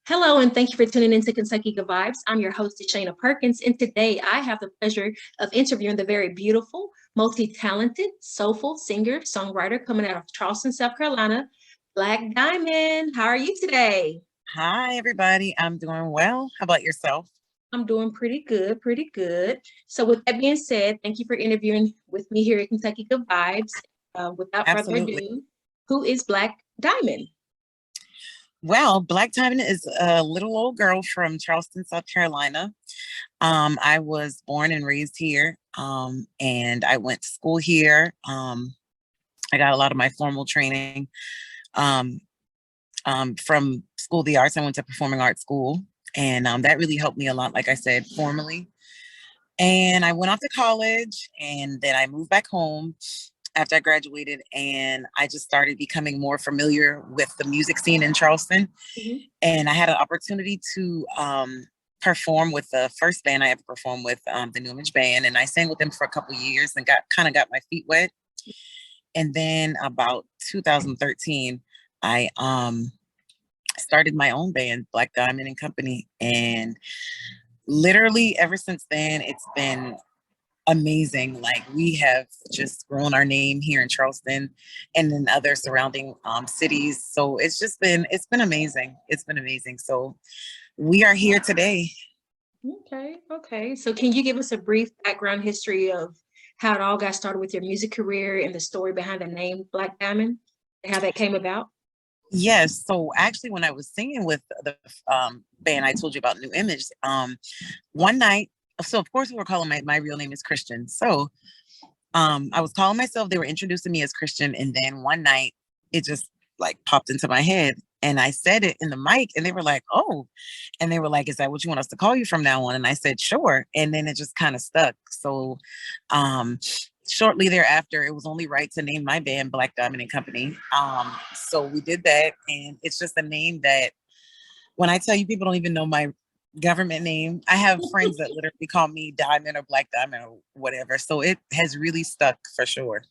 Hello, and thank you for tuning into Kentucky Good Vibes. I'm your host, DISHAYNA Perkins, and today I have the pleasure of interviewing the very beautiful, multi-talented, soulful singer, songwriter coming out of Charleston, South Carolina, Black Diamond. How are you today? Hi, everybody. I'm doing well. How about yourself? I'm doing pretty good, pretty good. So with that being said, thank you for interviewing with me here at Kentucky Good Vibes. Without further Absolutely. ado, who is Black Diamond? Well, Black Diamond is a little old girl from Charleston, South Carolina. I was born and raised here, and I went to school here. I got a lot of my formal training um, from School of the Arts. I went to performing arts school, and that really helped me a lot, like I said, formally. And I went off to college, and then I moved back home after I graduated, and I just started becoming more familiar with the music scene in Charleston. Mhm. And I had an opportunity to perform with the first band I ever performed with, the New Image Band, and I sang with them for a couple of years and got my feet wet. And then about 2013, I started my own band, Black Diamond and Company, and literally ever since then, it's been amazing. Like, we have just grown our name here in Charleston and in other surrounding cities. So it's been amazing. It's been amazing. So we are here today. Okay. So can you give us a brief background history of how it all got started with your music career and the story behind the name Black Diamond and how that came about? Yes. So actually, when I was singing with the band I told you about, New Image, one night, so of course we were calling my real name is Christian. So I was calling myself, they were introducing me as Christian, and then one night it just like popped into my head, and I said it in the mic, and they were like, "Oh," and they were like, "Is that what you want us to call you from now on?" And I said, "Sure," and then it just kind of stuck. So um, shortly thereafter, it was only right to name my band Black Diamond and Company. So we did that, and it's just a name that when I tell you, people don't even know my government name. I have friends that literally call me Diamond or Black Diamond or whatever. So it has really stuck for sure.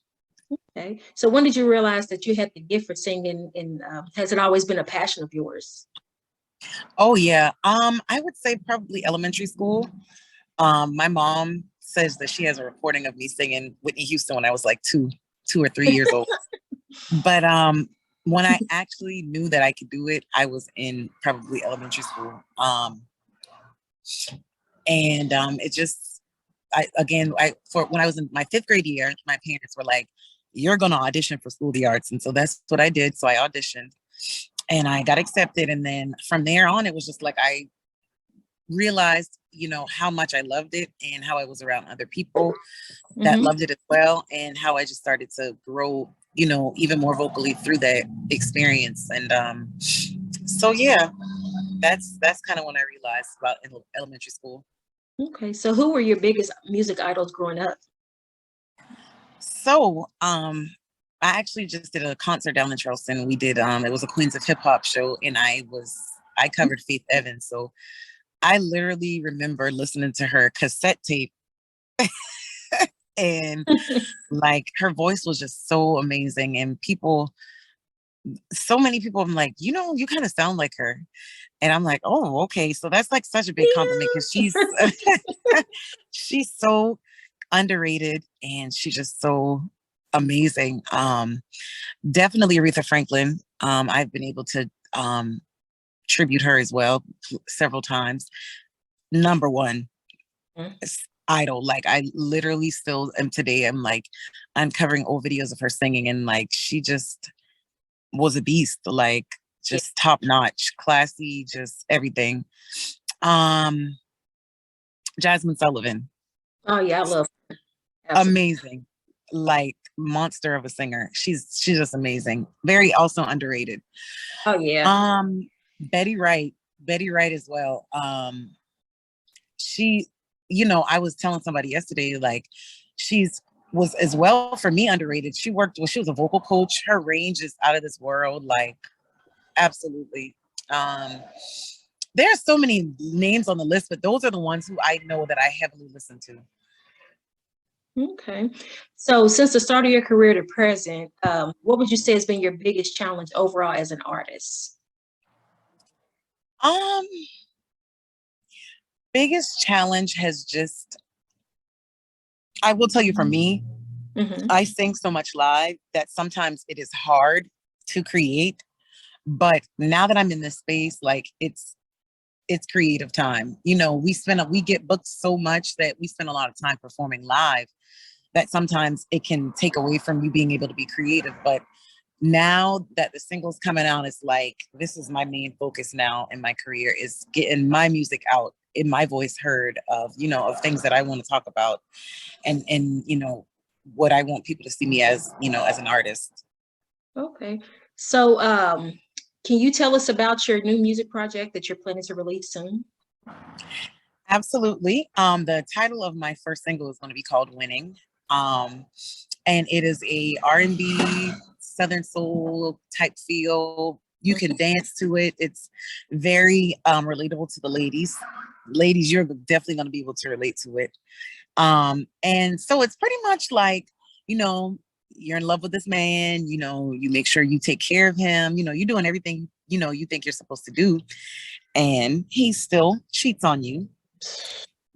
Okay. So when did you realize that you had the gift for singing, and has it always been a passion of yours? Oh yeah. I would say probably elementary school. My mom says that she has a recording of me singing Whitney Houston when I was like two or 3 years old. But when I actually knew that I could do it, I was in probably elementary school. And it just for when I was in my fifth grade year, my parents were like, "You're gonna audition for School of the Arts," and so that's what I did. So I auditioned, and I got accepted, and then from there on, it was just like I realized, how much I loved it, and how I was around other people that Mhm. loved it as well, and how I just started to grow, even more vocally through that experience. And so yeah, that's kind of when I realized about elementary school. Okay. So who were your biggest music idols growing up? So, I actually just did a concert down in Charleston. We did, it was a Queens of Hip Hop show, and I covered Faith Evans. So I literally remember listening to her cassette tape, and like her voice was just so amazing. And so many people, I'm like, you kind of sound like her. And I'm like, oh, okay. So that's like such a big compliment because she's so underrated, and she's just so amazing. Definitely Aretha Franklin. I've been able to tribute her as well several times. Number one Mhm. idol. Like, I literally still am today. I'm like uncovering old videos of her singing, and like she just was a beast. Like, Yeah. just top notch, classy, just everything. Um, Jasmine Sullivan, Oh yeah, I love her. Absolutely. amazing, like monster of a singer. She's just amazing. Very also underrated. Oh yeah. Um, Betty Wright, Betty Wright as well. She, I was telling somebody yesterday, like, she's was as well for me underrated. She was a vocal coach. Her range is out of this world, like, absolutely. Um, there are so many names on the list, but those are the ones who I know that I heavily listen to. Okay. So since the start of your career to present, what would you say has been your biggest challenge overall as an artist? Um, biggest challenge has just, I will tell you for me, I sing so much live that sometimes it is hard to create. But now that I'm in this space, like it's creative time. You know, we get booked so much that we spend a lot of time performing live that sometimes it can take away from you being able to be creative. But now that the single's coming out, it's like this is my main focus now in my career, is getting my music out, in my voice heard, of, you know, of things that I want to talk about, and you know, what I want people to see me as, you know, as an artist. Okay. So, can you tell us about your new music project that you're planning to release soon? Absolutely. The title of my first single is going to be called Winning. Um, and it is a R&B, Southern soul type feel. You can dance to it. It's very relatable to the ladies. Ladies, you're definitely going to be able to relate to it. And so it's pretty much like, you know, you're in love with this man, you know, you make sure you take care of him, you know, you're doing everything, you know, you think you're supposed to do. And he still cheats on you.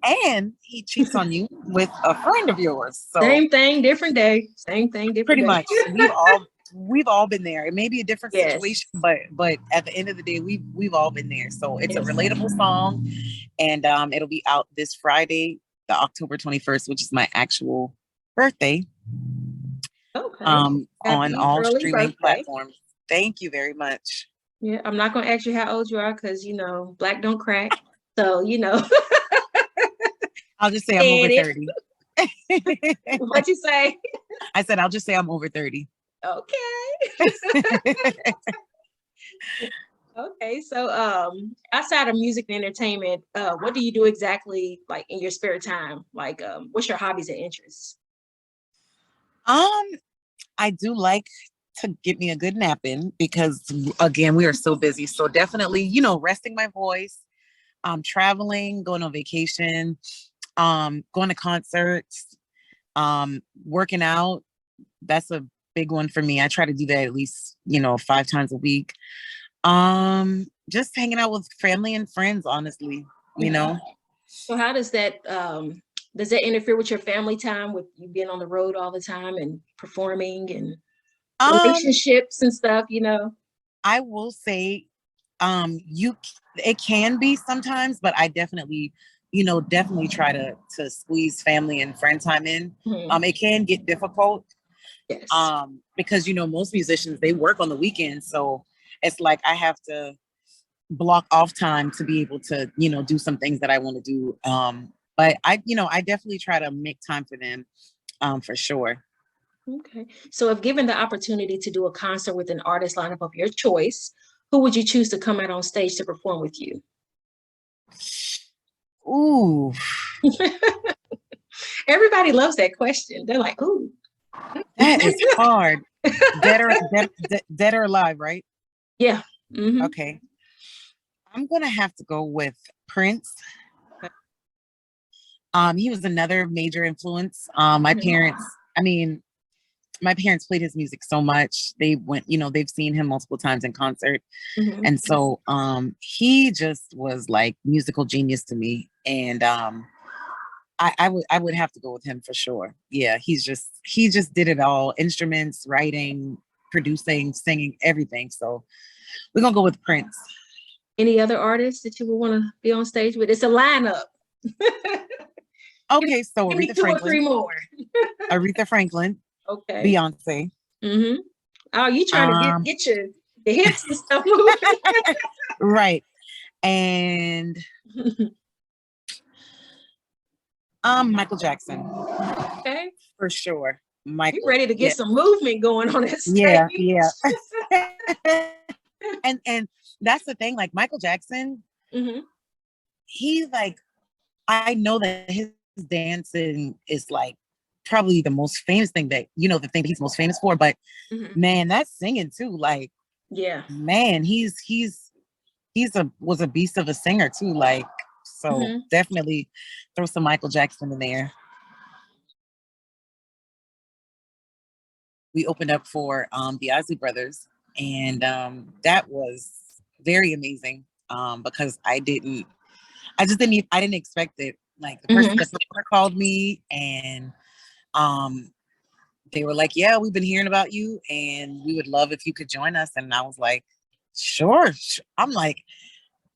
And he cheats on you with a friend of yours. So Same thing, different day. Same thing, different pretty day. much we've all been there. It may be a different Yes. situation, but at the end of the day, we've all been there. So it's a Yes. relatable song, and it'll be out this Friday, the October 21st, which is my actual birthday. Okay. On Happy all early streaming birthday. platforms. Thank you very much. Yeah, I'm not gonna ask you how old you are because you know black don't crack. So you know. I'll just say I'm over 30. What'd you say? I said I'll just say I'm over 30. Okay. Okay. So outside of music and entertainment, what do you do exactly like in your spare time? Like what's your hobbies and interests? I do like to get me a good nap in because again, we are so busy. So definitely, you know, resting my voice, traveling, going on vacation, going to concerts, working out. That's a big one for me. I try to do that at least, you know, 5 times a week. Just hanging out with family and friends, honestly, you know. So how does that interfere with your family time, with you being on the road all the time and performing and Um, relationships and stuff, you know? I will say, you it can be sometimes, but I definitely, you know, definitely try to squeeze family and friend time in. It can get difficult, Yes. because you know most musicians, they work on the weekends, so it's like I have to block off time to be able to, you know, do some things that I want to do. But I, you know, I definitely try to make time for them, for sure. Okay. So if given the opportunity to do a concert with an artist lineup of your choice, who would you choose to come out on stage to perform with you? Ooh, Everybody loves that question. They're like, ooh. that is hard. Dead or alive, right? Yeah. Mm-hmm. Okay. I'm gonna have to go with Prince. He was another major influence. My parents, I mean, my parents played his music so much. They went, you know, they've seen him multiple times in concert. And so he just was like musical genius to me. And I would have to go with him for sure. Yeah, he just did it all. Instruments, writing, producing, singing, everything. So we're gonna go with Prince. Any other artists that you would want to be on stage with? It's a lineup. Okay, so Give me Aretha 2 or 3 Franklin. more. Aretha Franklin, Okay. Beyonce. Mm-hmm. Oh, you trying to Um, get your the hips and stuff moving. right. And Michael Jackson. Okay. For sure. You Michael. ready to Yeah. get some movement going on that Yeah, stage. yeah. And that's the thing, like Michael Jackson, he like, I know that his dancing is like probably the most famous thing that, you know, the thing that he's most famous for, but man, that's singing too. Like, Yeah. man, he's was a beast of a singer too. Like, so definitely throw some Michael Jackson in there. We opened up for the Ozzy Brothers, and that was very amazing. because I didn't expect it. Like the Mhm. person called me and they were like, yeah, we've been hearing about you and we would love if you could join us. And I was like, sure. I'm like,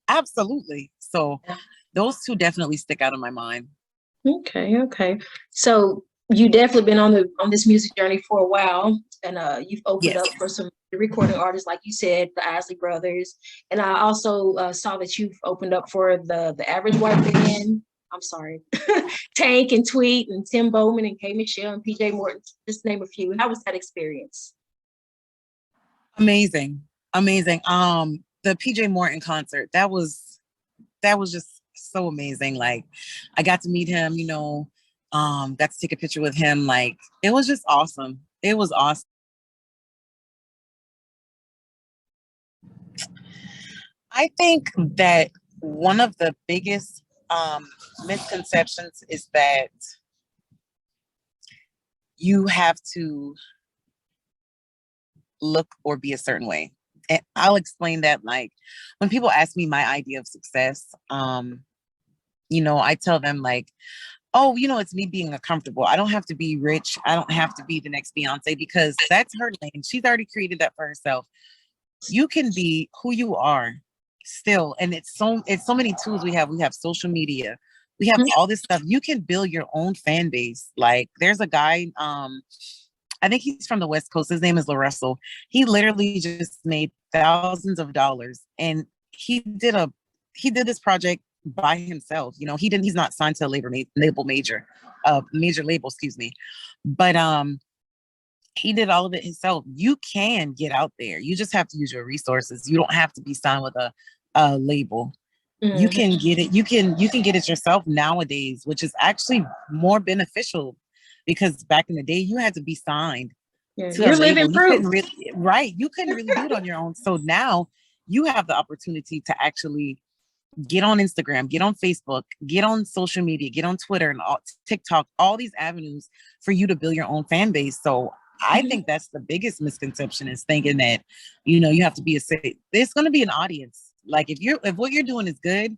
absolutely. So those two definitely stick out in my mind. Okay, okay. So you definitely been on this music journey for a while, and you've opened Yes. up for some recording artists, like you said, the Isley Brothers, and I also saw that you've opened up for the Average White Band. I'm sorry, Tank and Tweet and Tim Bowman and K Michelle and PJ Morton, just to name a few. How was that experience? Amazing. Amazing. The PJ Morton concert, that was just so amazing. Like I got to meet him, got to take a picture with him. Like it was just awesome. It was awesome. I think that one of the biggest misconceptions is that you have to look or be a certain way. And I'll explain that. Like when people ask me my idea of success, I tell them like, oh, it's me being comfortable. I don't have to be rich. I don't have to be the next Beyonce because that's her lane. She's already created that for herself. You can be who you are still. And it's so many tools we have. We have social media. We have all this stuff. You can build your own fan base. Like there's a guy, I think he's from the West Coast. His name is LaRussell. He literally just made thousands of dollars and he did this project by himself. He's not signed to a major label, excuse me. But he did all of it himself. You can get out there. You just have to use your resources. You don't have to be signed with a label. Mm-hmm. You can get it. You can get it yourself nowadays, which is actually more beneficial because back in the day you had to be signed. Yeah, you're living proof. You couldn't really do it on your own. So now you have the opportunity to actually get on Instagram, get on Facebook, get on social media, get on Twitter and TikTok, all these avenues for you to build your own fan base. So I think that's the biggest misconception is thinking that, you have to be there's going to be an audience. Like if what you're doing is good,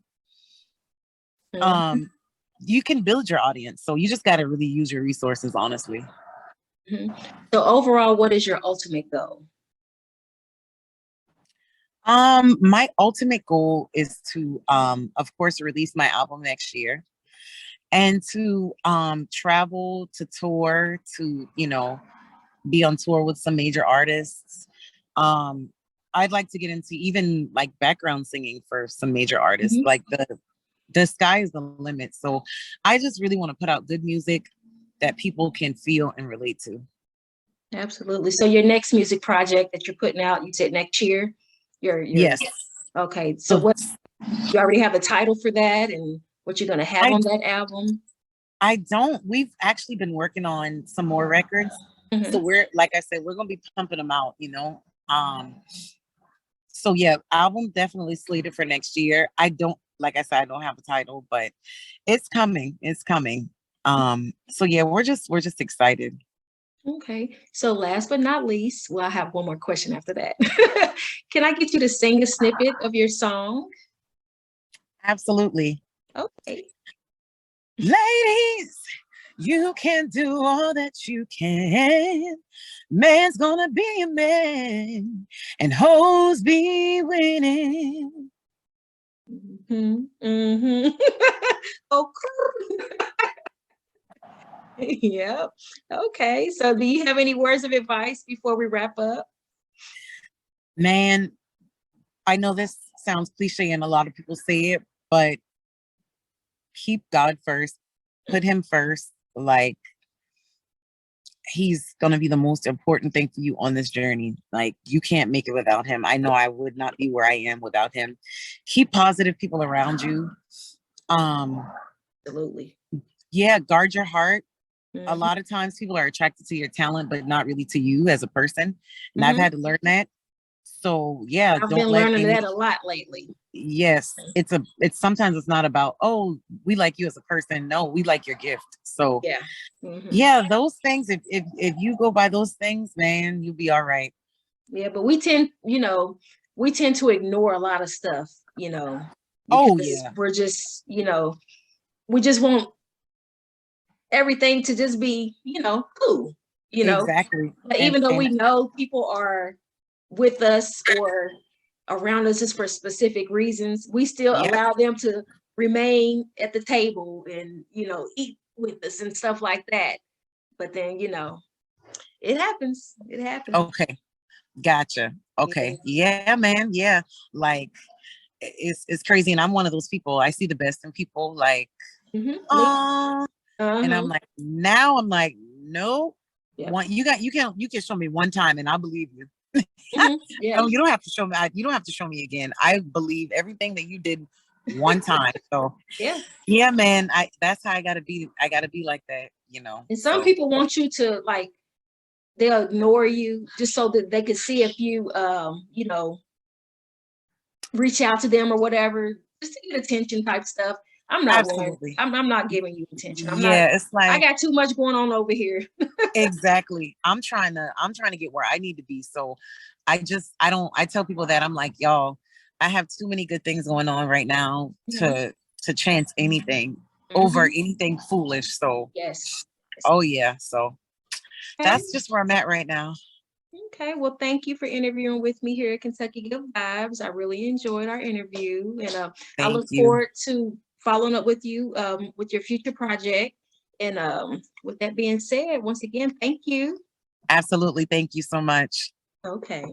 you can build your audience. So you just got to really use your resources, honestly. So overall, what is your ultimate goal? My ultimate goal is to, of course, release my album next year and to travel, to tour, to, be on tour with some major artists. I'd like to get into even like background singing for some major artists. Like the sky is the limit. So I just really want to put out good music that people can feel and relate to. Absolutely. So your next music project that you're putting out, you said next year? Yes. Okay. So what, you already have a title for that and what you're going to have on that album? I don't. We've actually been working on some more records. So like I said, we're going to be pumping them out, So yeah, album definitely slated for next year. Like I said, I don't have a title, but it's coming. It's coming. So yeah, we're just excited. Okay. So last but not least, well, I have one more question after that. Can I get you to sing a snippet of your song? Absolutely. Okay. Ladies, you can do all that you can. Man's gonna be a man, and hoes be winning. Oh, yep. Okay. So do you have any words of advice before we wrap up? Man, I know this sounds cliche and a lot of people say it, but keep God first, put him first. Like he's going to be the most important thing for you on this journey. Like you can't make it without him. I know I would not be where I am without him. Keep positive people around you. Absolutely. Yeah. Guard your heart. A lot of times people are attracted to your talent, but not really to you as a person. And I've had to learn that. So yeah, I've been learning that a lot lately. Yes, it's sometimes it's not about, oh, we like you as a person. No, we like your gift. So yeah, those things. If you go by those things, man, you'll be all right. Yeah, but we tend to ignore a lot of stuff you know, Oh because yeah, we're just, we just want everything to just be, cool, exactly. But And even though we know people are with us or around us just for specific reasons, we still yeah. allow them to remain at the table and, eat with us and stuff like that. But then, it happens. It happens. Okay, gotcha. Yeah. Okay, yeah, man, yeah. Like it's crazy, and I'm one of those people. I see the best in people. Like, Me. oh, and Uh-huh. I'm like, now I'm like, no. Yep. You can show me one time, and I'll believe you. Yeah. No, you don't have to show me. You don't have to show me again. I believe everything that you did one time. So Yeah. yeah, man. That's how I gotta be. I gotta be like that. And some So people want you to like they'll ignore you just so that they could see if you reach out to them or whatever, just to get attention type stuff. I'm not one. absolutely. I'm not giving you attention. I'm not. Yeah, it's I like got too much going on over here. exactly. I'm trying to get where I need to be. So I tell people that I'm like, y'all, I have too many good things going on right now Mhm. to chance anything over Mhm. anything foolish. So Yes. oh yeah. So Okay. that's just where I'm at right now. Okay. Well, thank you for interviewing with me here at Kentucky Good Vibes. I really enjoyed our interview, and I Thank look you. forward to following up with you with your future project. And with that being said, once again, thank you. Absolutely. Thank you so much. Okay.